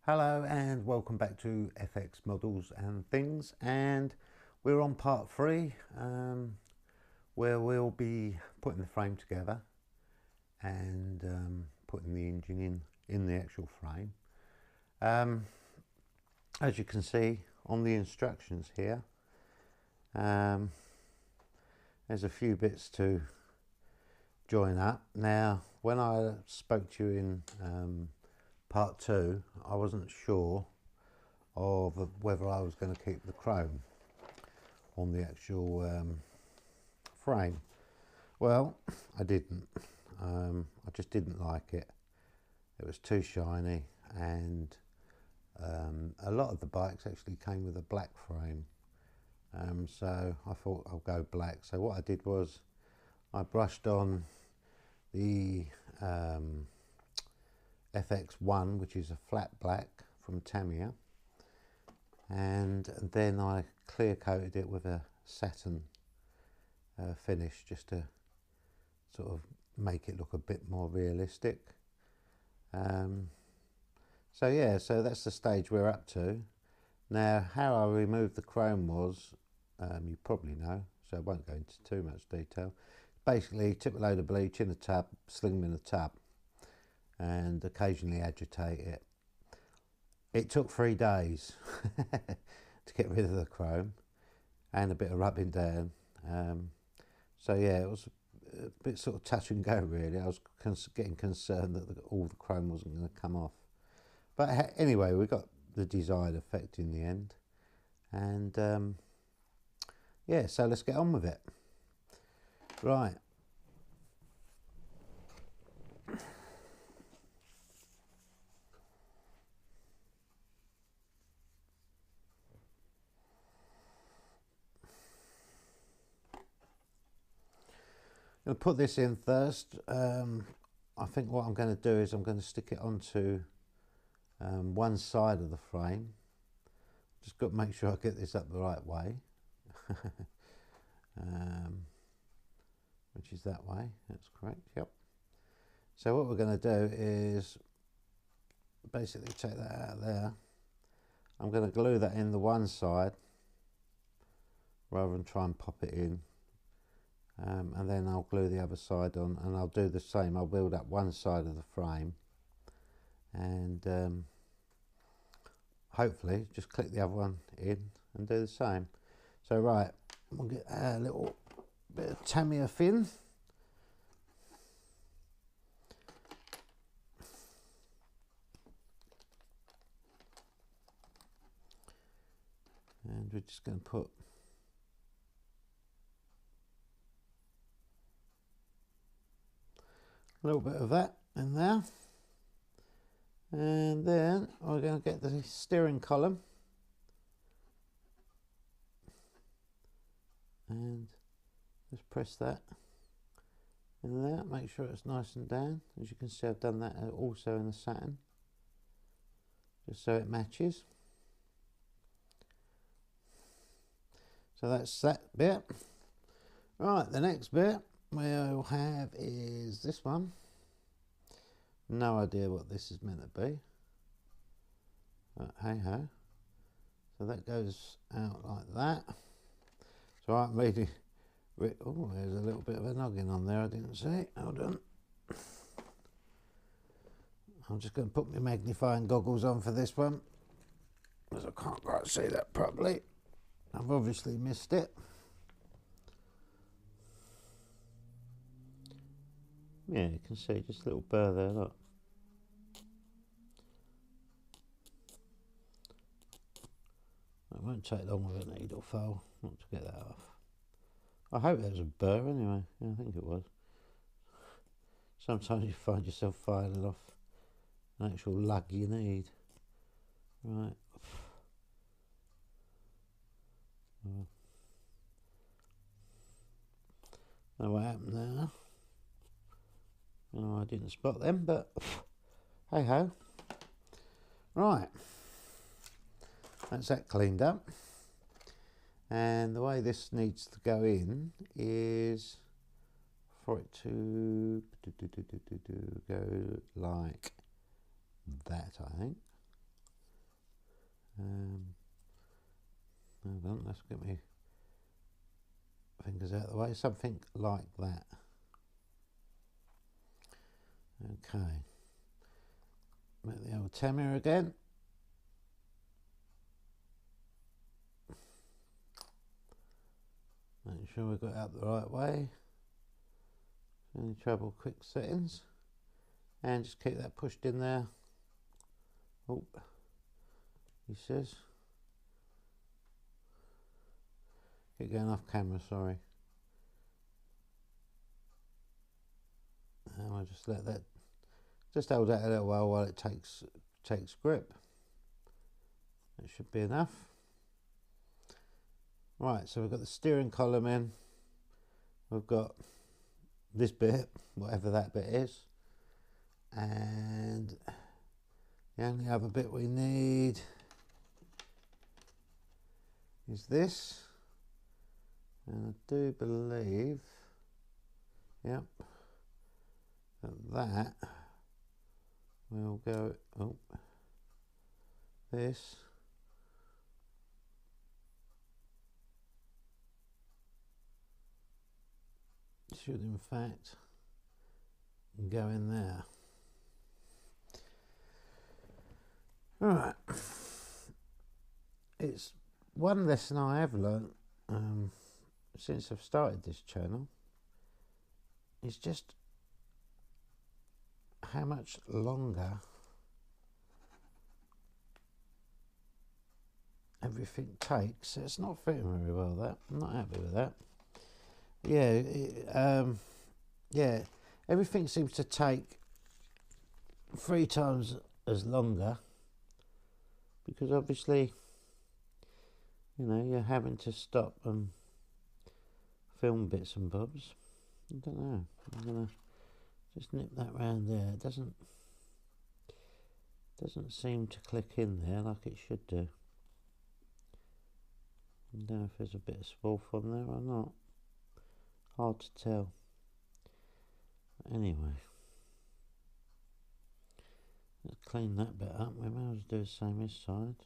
Hello and welcome back to FX Models and Things, and we're on part 3 where we'll be putting the frame together and putting the engine in the actual frame. As you can see on the instructions here, there's a few bits to join up. Now when I spoke to you in part 2, I wasn't sure of whether I was going to keep the chrome on the actual frame. Well, I didn't. I just didn't like it. It was too shiny, and a lot of the bikes actually came with a black frame, so I thought I'll go black. So what I did was I brushed on the FX1, which is a flat black from Tamiya, and then I clear coated it with a satin finish just to sort of make it look a bit more realistic. So yeah, so that's the stage we're up to. Now how I removed the chrome was, you probably know, so I won't go into too much detail. Basically tip a load of bleach in a tub, sling them in a tub, and occasionally agitate it. It took 3 days to get rid of the chrome and a bit of rubbing down. So yeah, it was a bit sort of touch and go really. I was getting concerned that all the chrome wasn't going to come off. But anyway, we got the desired effect in the end. And yeah, so let's get on with it. Right. I'm going to put this in first. I think what I'm going to do is I'm going to stick it onto one side of the frame. Just got to make sure I get this up the right way, which is that way. That's correct. Yep. So what we're going to do is basically take that out of there. I'm going to glue that in the one side rather than try and pop it in. And then I'll glue the other side on, and I'll do the same. I'll build up one side of the frame and hopefully just click the other one in and do the same. So right, we'll get a little bit of Tamiya fin. And we're just going to put a little bit of that in there, and then we're going to get the steering column and just press that in there, make sure it's nice and down. As you can see, I've done that also in the satin just so it matches. So that's that bit. Right, the next bit we'll have is this one. No idea what this is meant to be, but hey ho. So that goes out like that. So I'm really, oh, there's a little bit of a noggin on there I didn't see. Hold on. I'm just going to put my magnifying goggles on for this one, because I can't quite see that properly. I've obviously missed it. Yeah, you can see just a little burr there, look. It won't take long with a needle file not to get that off. I hope there was a burr anyway. Yeah, I think it was. Sometimes you find yourself filing off an actual lug you need. Right. Know what happened there. Oh, I didn't spot them, but hey ho. Right, that's that cleaned up. And the way this needs to go in is for it to go like that, I think. Hold on, let's get my fingers out of the way, something like that. Okay, make the old tammer again. Make sure we've got it up the right way. Any trouble, quick settings, and just keep that pushed in there. Oh, he says. Keep going off camera, sorry. And I'll just let that, just hold that a little while it takes grip. That should be enough. Right, so we've got the steering column in. We've got this bit, whatever that bit is. And the only other bit we need is this. And I do believe, yep, that will go, oh, this should in fact go in there. Alright, it's one lesson I have learnt since I've started this channel, is just how much longer everything takes. It's not fitting very well, that. I'm not happy with that. Yeah, yeah, everything seems to take 3 times as longer, because obviously, you know, you're having to stop and film bits and bobs. I don't know, I'm gonna just nip that round there. It doesn't seem to click in there like it should do. I don't know if there's a bit of spoof on there or not. Hard to tell. But anyway, let's clean that bit up. We may as well do the same this side.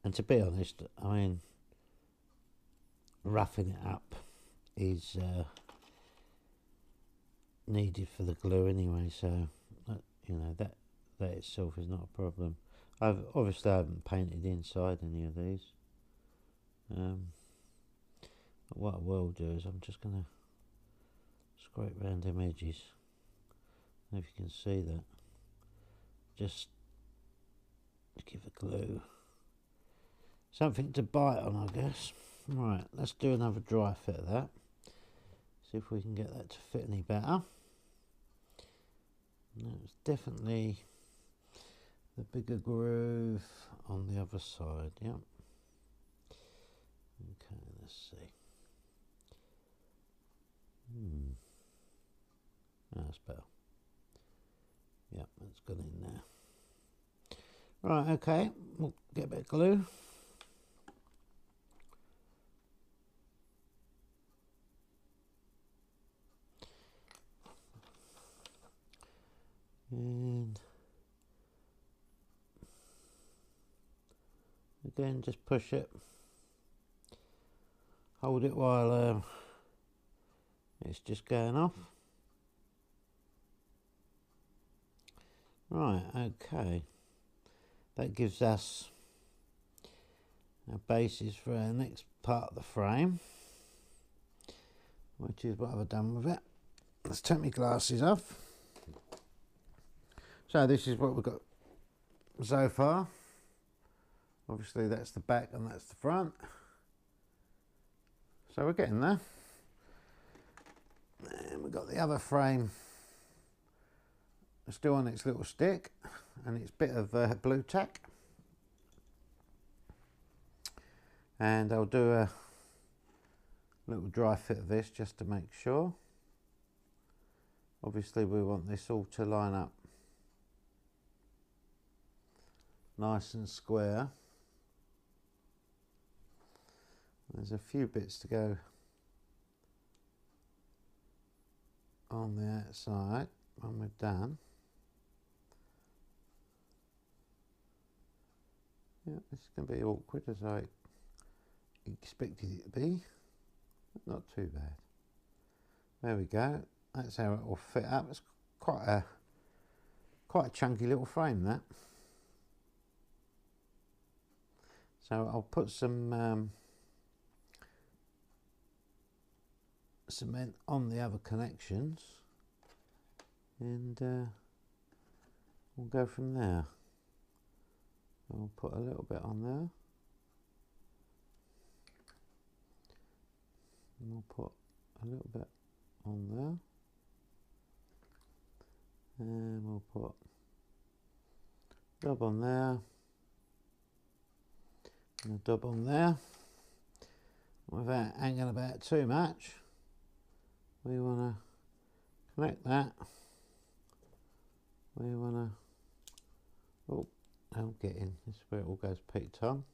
And to be honest, I mean, roughing it up is needed for the glue anyway, so you know, that itself is not a problem. I haven't painted inside any of these. But what I will do is I'm just gonna scrape round them edges. I don't know if you can see that. Just to give the glue something to bite on, I guess. Right, let's do another dry fit of that. See if we can get that to fit any better. That's definitely the bigger groove on the other side, yep. Okay, let's see. That's better. Yep, that's got in there. Right, okay, we'll get a bit of glue. And again, just push it. Hold it while it's just going off. Right, okay. That gives us a basis for our next part of the frame, which is what I've done with it. Let's take my glasses off. So this is what we've got so far. Obviously that's the back and that's the front. So we're getting there. And we've got the other frame still on its little stick and its bit of blue tack. And I'll do a little dry fit of this just to make sure. Obviously we want this all to line up nice and square. There's a few bits to go on the outside when we're done. Yeah, this is going to be awkward as I expected it to be. Not too bad. There we go. That's how it will fit up. It's quite a chunky little frame, that. So I'll put some cement on the other connections, and we'll go from there. I'll put a little bit on there, and we'll put a little bit on there, and we'll put a dab on there, and a dab on there. Without hanging about too much, we want to connect that. We want to, oh, I'm getting, this is where it all goes Pete Tom.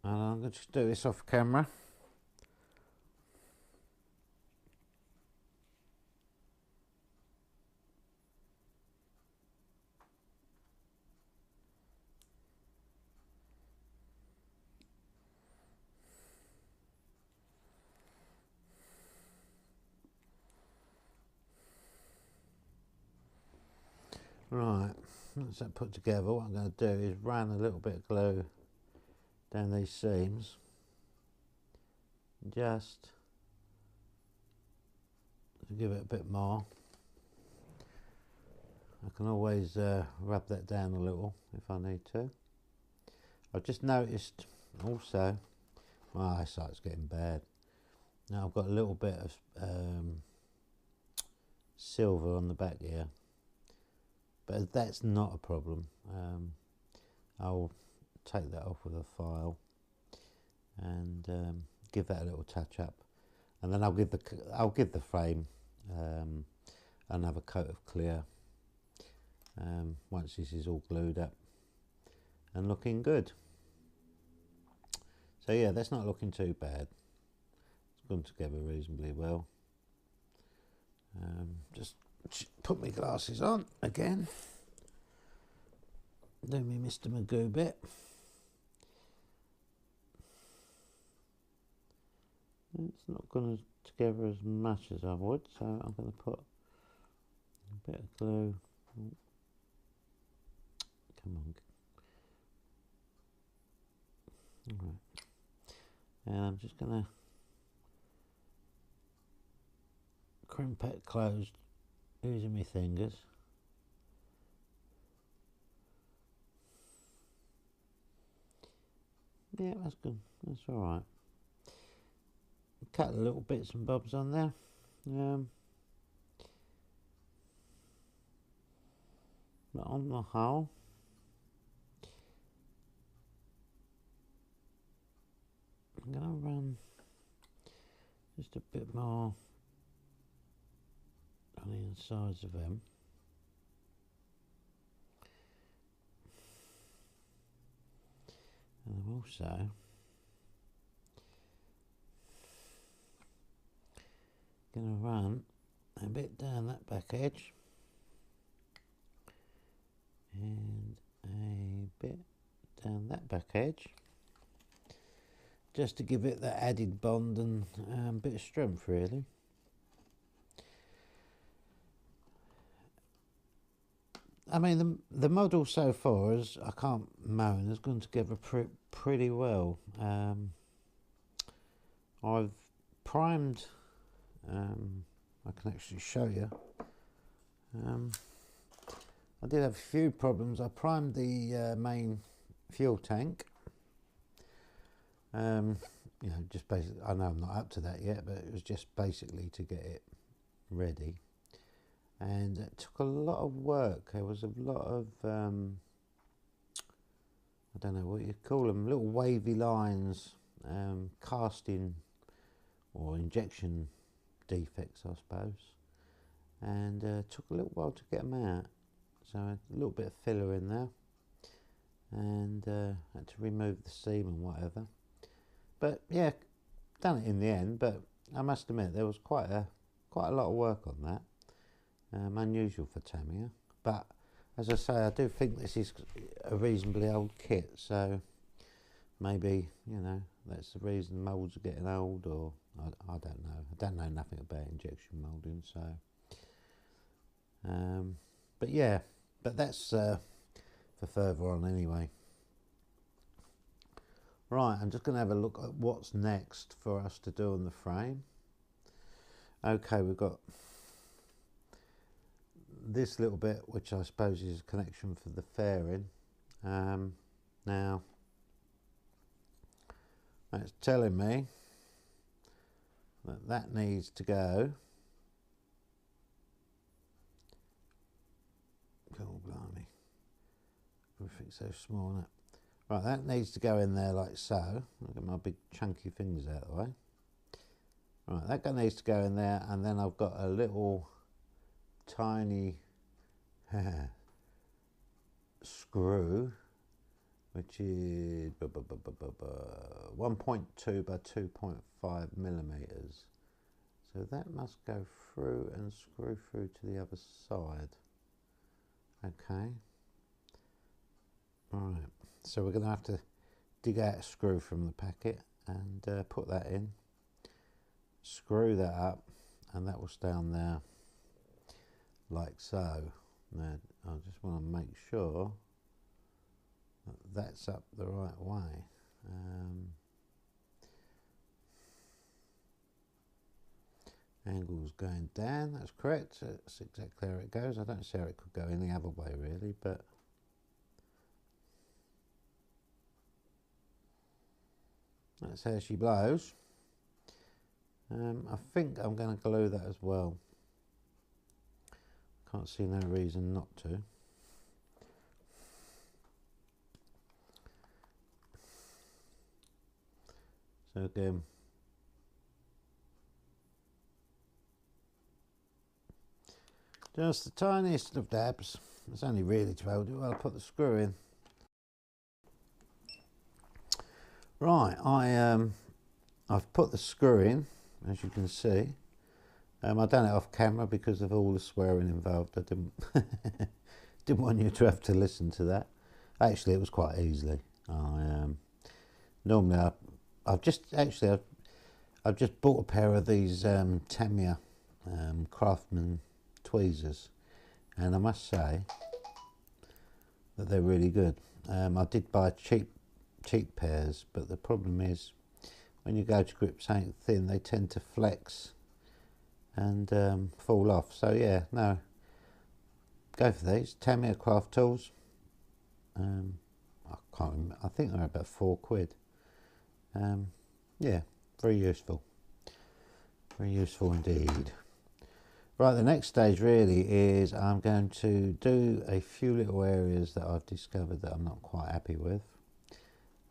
And I'm going to just do this off camera. Right, once that put together, what I'm going to do is run a little bit of glue down these seams, just to give it a bit more. I can always rub that down a little if I need to. I've just noticed also my eyesight's getting bad. Now I've got a little bit of silver on the back here, but that's not a problem. I'll take that off with a file and give that a little touch up, and then I'll give the frame another coat of clear once this is all glued up and looking good. So yeah, that's not looking too bad. It's gone together reasonably well. Just put my glasses on again. Do me Mr. Magoo bit. It's not going together as much as I would, so I'm going to put a bit of glue. Come on. Alright. And I'm just going to crimp it closed using my fingers. Yeah, that's good. That's alright. Cut the little bits and bobs on there. But on the whole, I'm going to run just a bit more on the insides of them. And I'm also going to run a bit down that back edge and a bit down that back edge, just to give it that added bond and bit of strength, really. I mean, the model so far, as I can't moan, has gone together pretty well. I've primed, I can actually show you. I did have a few problems. I primed the main fuel tank. You know, just basically, I know I'm not up to that yet, but it was just basically to get it ready. And it took a lot of work. There was a lot of, I don't know what you call them, little wavy lines, casting or injection defects, I suppose. And it took a little while to get them out. So I had a little bit of filler in there, and had to remove the seam and whatever. But yeah, done it in the end. But I must admit, there was quite quite a lot of work on that. Unusual for Tamiya, but as I say, I do think this is a reasonably old kit, so maybe, you know, that's the reason moulds are getting old, or I don't know. I don't know nothing about injection moulding, so but yeah, but that's for further on anyway. Right, I'm just going to have a look at what's next for us to do on the frame. Okay, we've got this little bit, which I suppose is a connection for the fairing. Now, that's telling me that that needs to go. Oh, blimey. Everything's so small, isn't it? Right, that needs to go in there like so. I'll get my big chunky fingers out of the way. Right, that needs to go in there, and then I've got a little tiny screw, which is 1.2 by 2.5 millimeters. So that must go through and screw through to the other side. Okay. Right. So we're going to have to dig out a screw from the packet and put that in. Screw that up, and that will stay on there like so. Now I just want to make sure that that's up the right way. Angle's going down, that's correct, that's exactly how it goes. I don't see how it could go any other way really, but that's how she blows. I think I'm going to glue that as well. Can't see no reason not to. So again, just the tiniest of dabs. It's only really to hold it while I put the screw in. Right, I've put the screw in, as you can see. I've done it off camera because of all the swearing involved. I didn't didn't want you to have to listen to that. Actually, it was quite easily. Normally I've just bought a pair of these Tamiya Craftsman tweezers, and I must say that they're really good. I did buy cheap pairs, but the problem is when you go to grip something thin, they tend to flex and fall off. So yeah, no, go for these Tamiya craft tools. I can't remember, I think they're about £4. Yeah, very useful indeed. Right, the next stage really is I'm going to do a few little areas that I've discovered that I'm not quite happy with.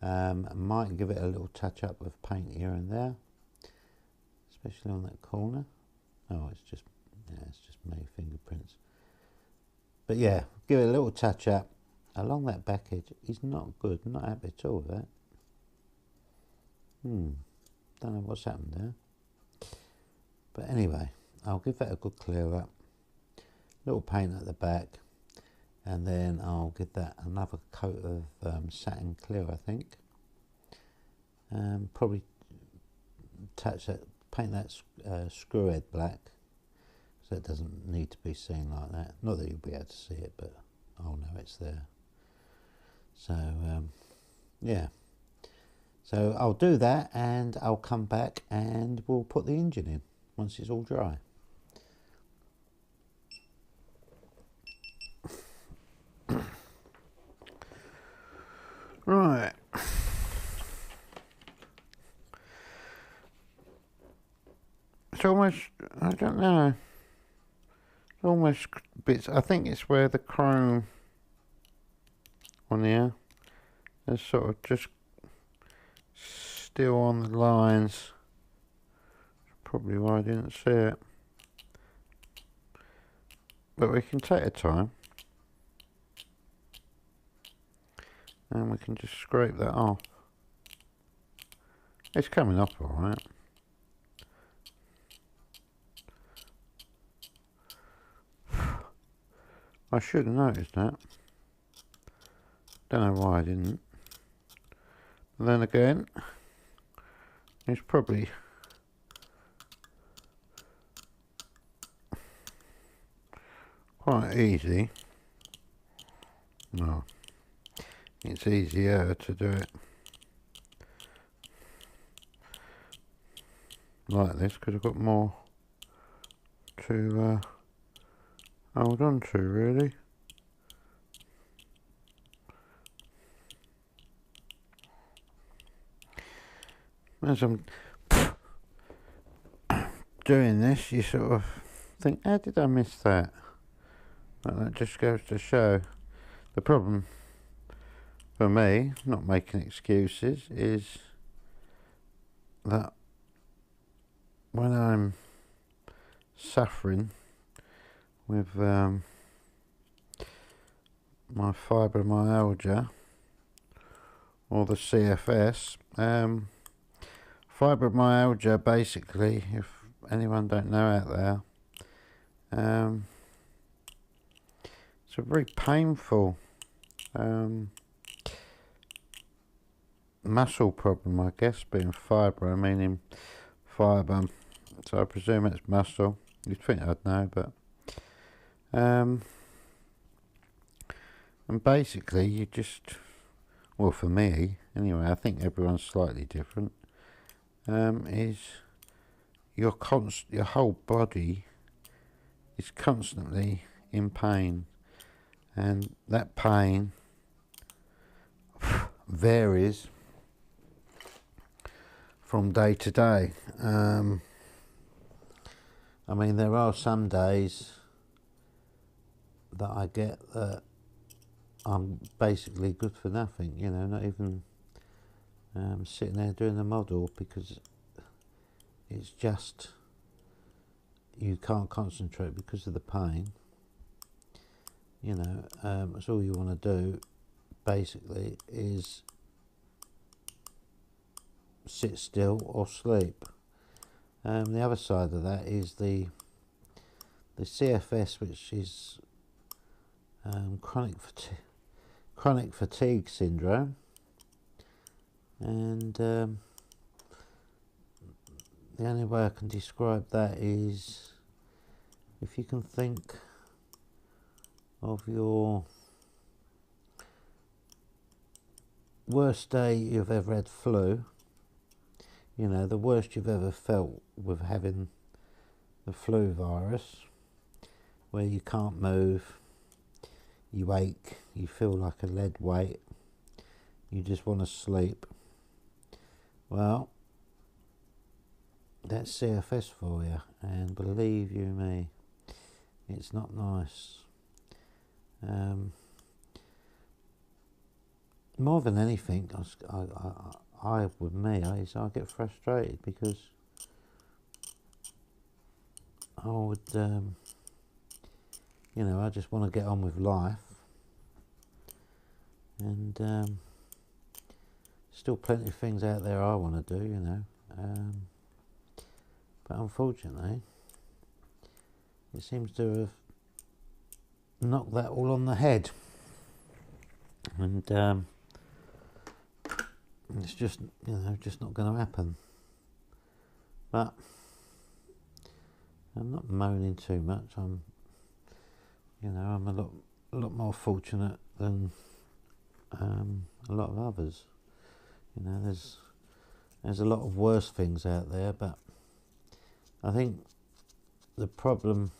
I might give it a little touch up of paint here and there, especially on that corner. Oh, it's just me, fingerprints. But yeah, give it a little touch up along that back edge. Is not good, not happy at all with that. Don't know what's happened there. But anyway, I'll give that a good clear up. Little paint at the back, and then I'll give that another coat of satin clear, I think. Probably touch that, paint that screw head black, so it doesn't need to be seen like that. Not that you'll be able to see it, but I'll know it's there. So yeah, so I'll do that, and I'll come back and we'll put the engine in once it's all dry. Right. It's almost, I don't know, it's almost bits, I think it's where the chrome on here is sort of just still on the lines. Probably why I didn't see it. But we can take our time. And we can just scrape that off. It's coming up alright. I should have noticed that. Don't know why I didn't. But then again, it's probably quite easy. No, it's easier to do it like this because I've got more to hold on to, really. As I'm doing this, you sort of think, how did I miss that? But that just goes to show the problem for me, not making excuses, is that when I'm suffering with my fibromyalgia or the CFS, fibromyalgia, basically, if anyone don't know out there, it's a very painful muscle problem, I guess, being fibro, meaning fibre, so I presume it's muscle. You'd think I'd know, but and basically you just, well, for me anyway, I think everyone's slightly different, is your whole body is constantly in pain, and that pain varies from day to day. I mean, there are some days that I get that I'm basically good for nothing, you know, not even sitting there doing the model, because it's just, you can't concentrate because of the pain, you know. That's all you want to do basically is sit still or sleep. The other side of that is the CFS, which is chronic fatigue syndrome, and the only way I can describe that is if you can think of your worst day you've ever had flu, you know, the worst you've ever felt with having the flu virus, where you can't move, you ache, you feel like a lead weight, you just want to sleep. Well, that's CFS for you, and believe you me, it's not nice. More than anything, I get frustrated because I would, you know, I just want to get on with life, and still plenty of things out there I want to do, you know, but unfortunately it seems to have knocked that all on the head, and it's just, you know, just not going to happen. But I'm not moaning too much. I'm a lot more fortunate than a lot of others. You know, there's a lot of worse things out there, but I think the problem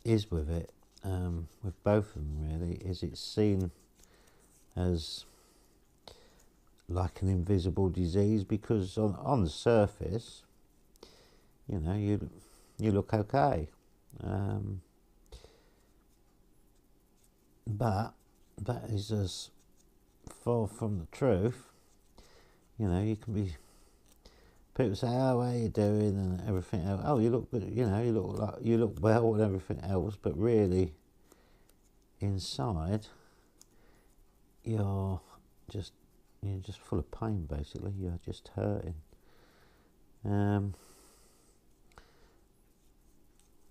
is with it, with both of them really, is it's seen as like an invisible disease, because on the surface, you know, you look okay, but that is as far from the truth. You know, you can be, people say, oh, how are you doing, and everything else. Oh, you look good, you know, you look well and everything else, but really inside you're just full of pain, basically. You're just hurting.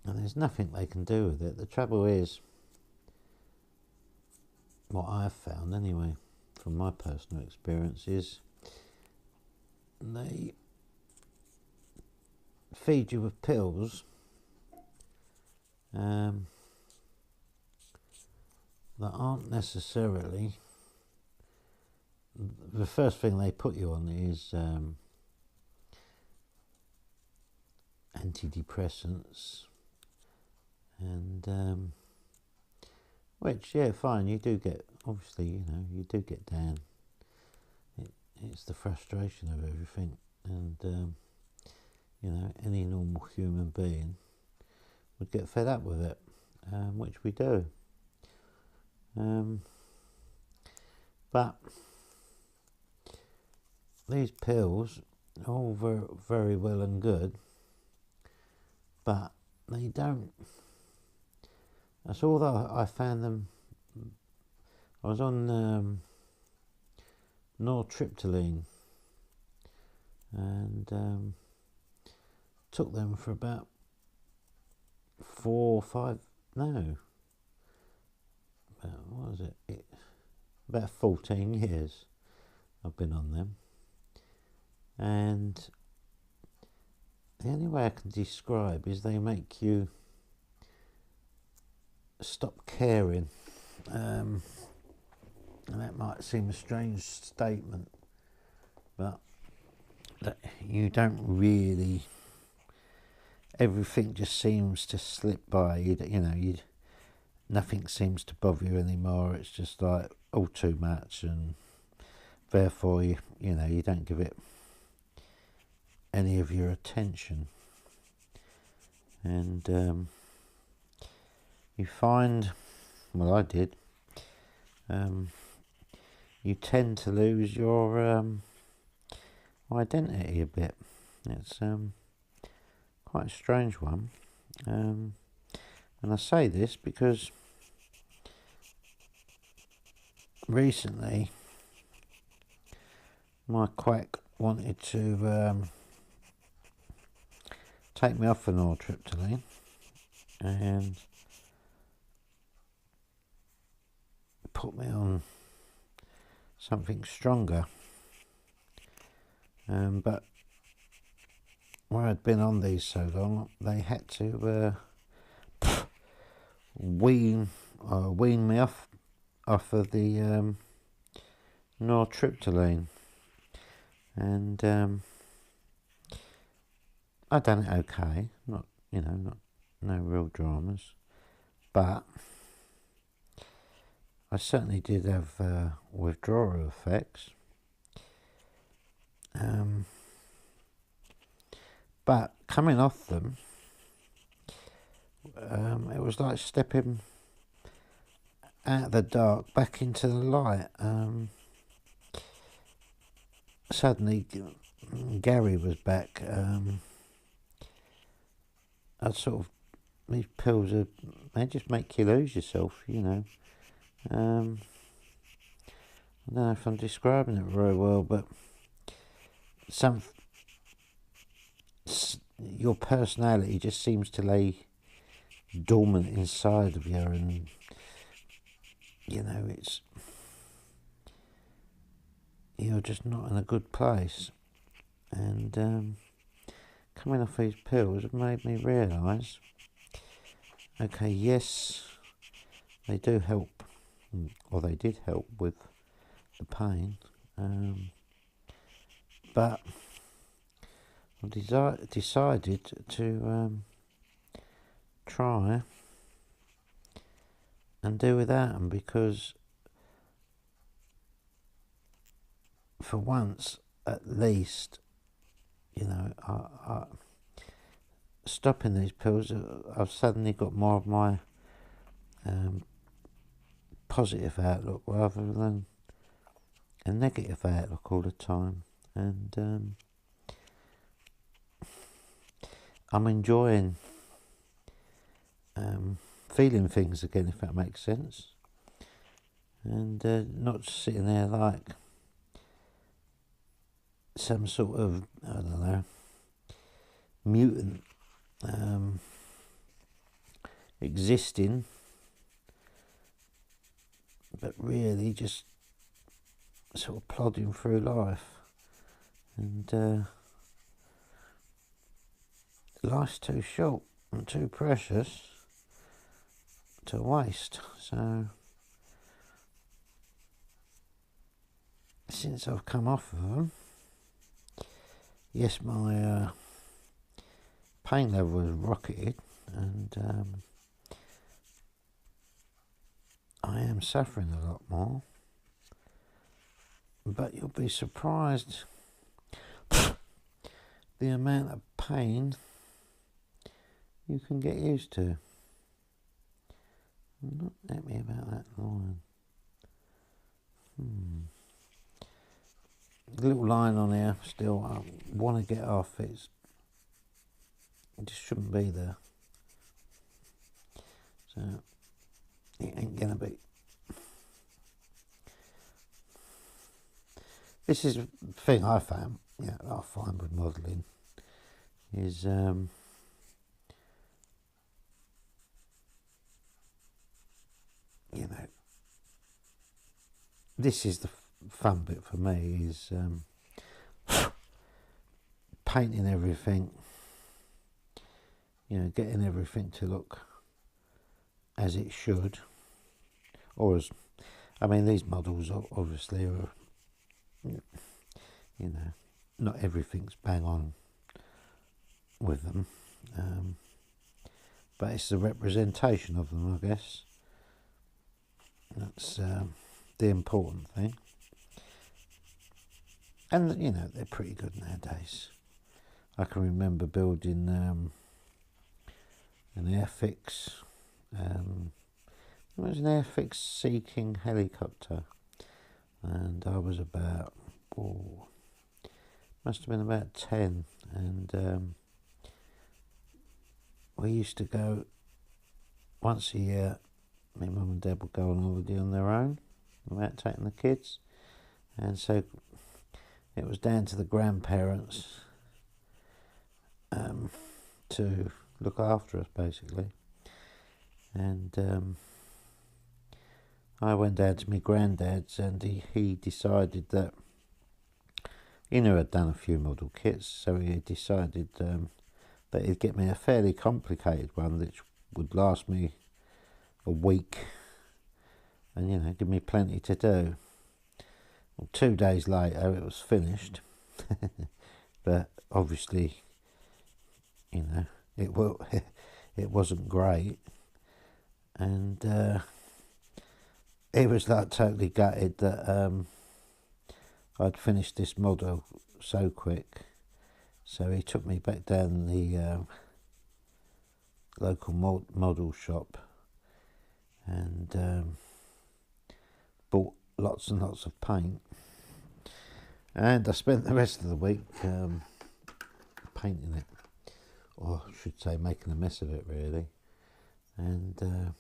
and there's nothing they can do with it. The trouble is, what I've found anyway, from my personal experience, is they feed you with pills that aren't necessarily, the first thing they put you on is antidepressants, and which, yeah, fine, you do get, obviously, you know, you do get down. It's the frustration of everything, and you know, any normal human being would get fed up with it, which we do. But these pills are all very, very well and good, but they don't. That's all that I found them. I was on nortriptyline, and took them for about 4 or 5. No, what was it? About 14 years I've been on them, and the only way I can describe is they make you stop caring, and that might seem a strange statement, but that you don't really, everything just seems to slip by. Nothing seems to bother you anymore. It's just like all too much, and therefore you don't give it any of your attention, and you find, well, I did, you tend to lose your identity a bit. It's quite a strange one, and I say this because recently my quack wanted to take me off an nortriptyline and put me on something stronger, but where I'd been on these so long, they had to wean me off of the nortriptyline, and I done it okay. Not no real dramas, but I certainly did have withdrawal effects. But coming off them, it was like stepping out of the dark back into the light. Suddenly, Gary was back. I sort of, these pills they just make you lose yourself, I don't know if I'm describing it very well, but your personality just seems to lay dormant inside of you, and it's, you're just not in a good place. And coming off these pills have made me realise, okay, yes, they do help, or they did help with the pain, but I decided to try and do without them, because for once at least, I stopping these pills, I've suddenly got more of my positive outlook rather than a negative outlook all the time, and I'm enjoying feeling things again, if that makes sense, and not sitting there like some sort of, I don't know, mutant, existing, but really just sort of plodding through life. And life's too short and too precious to waste. So since I've come off of them, yes, my pain level has rocketed, and I am suffering a lot more. But you'll be surprised the amount of pain you can get used to. Not happy about that line. The little line on here still I want to get off. It just shouldn't be there. So it ain't gonna be. This is the thing I found, I find with modelling is this is the fun bit for me, is painting everything, getting everything to look as it should, or as, these models obviously are, not everything's bang on with them, but it's the representation of them, I guess. That's the important thing. And, they're pretty good nowadays. I can remember building an Airfix. It was an Airfix Seeking helicopter. And I was about, must have been about 10. And we used to go once a year. My mum and dad would go on holiday on their own without taking the kids. And so it was down to the grandparents to look after us, basically. And I went down to my granddad's, and he decided that he knew I'd done a few model kits, so he decided that he'd get me a fairly complicated one which would last me a week and give me plenty to do. Well, 2 days later it was finished. But obviously it wasn't great, and he was like totally gutted that I'd finished this model so quick. So he took me back down the local model shop and bought lots and lots of paint, and I spent the rest of the week painting it, or I should say making a mess of it, really. And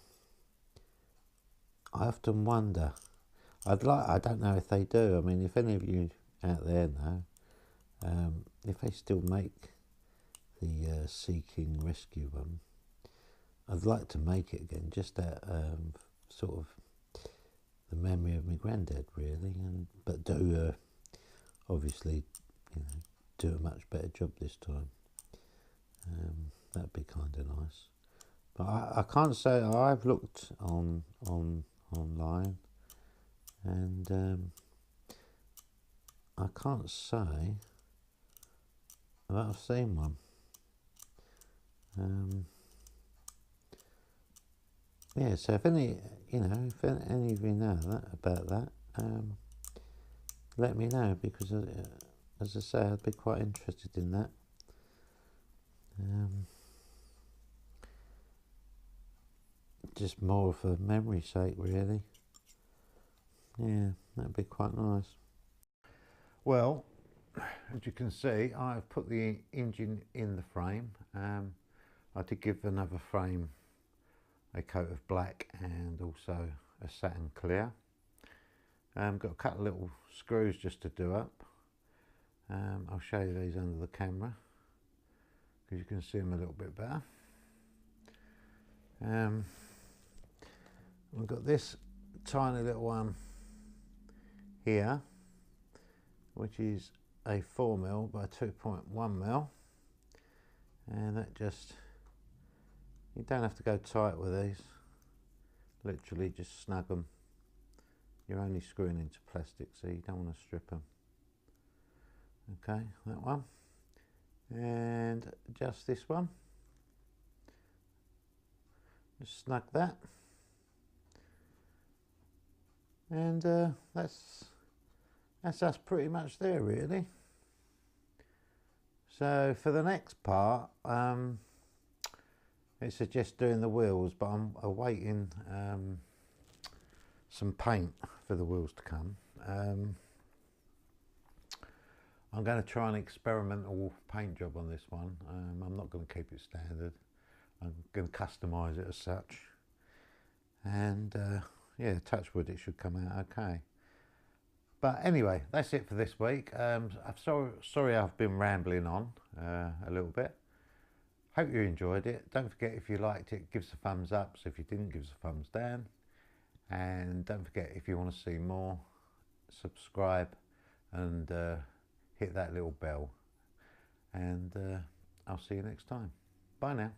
I often wonder, I don't know if they do, if any of you out there know, if they still make the Seeking Rescue one. I'd like to make it again, just that sort of the memory of my granddad, really, but do obviously do a much better job this time. That'd be kind of nice. But I can't say, I've looked online, and I can't say that I've seen one. So if any of you know about that, let me know, because as I say, I'd be quite interested in that. Just more for memory's sake, really. Yeah, that'd be quite nice. Well, as you can see, I've put the engine in the frame. I did give another frame a coat of black and also a satin clear. Got a couple of little screws just to do up. I'll show you these under the camera because you can see them a little bit better. We've got this tiny little one here, which is a 4mm by 2.1mm, and that just, you don't have to go tight with these, literally just snug them. You're only screwing into plastic, so you don't want to strip them. Okay, that one, and just this one, just snug that, and that's us pretty much there really. So for the next part, it suggests doing the wheels, but I'm awaiting some paint for the wheels to come. I'm going to try an experimental paint job on this one. I'm not going to keep it standard. I'm going to customise it as such. And yeah, touch wood, it should come out okay. But anyway, that's it for this week. I'm sorry I've been rambling on a little bit. Hope you enjoyed it. Don't forget, if you liked it, give us a thumbs up. So if you didn't, give us a thumbs down. And don't forget, if you want to see more, subscribe and hit that little bell. And I'll see you next time. Bye now.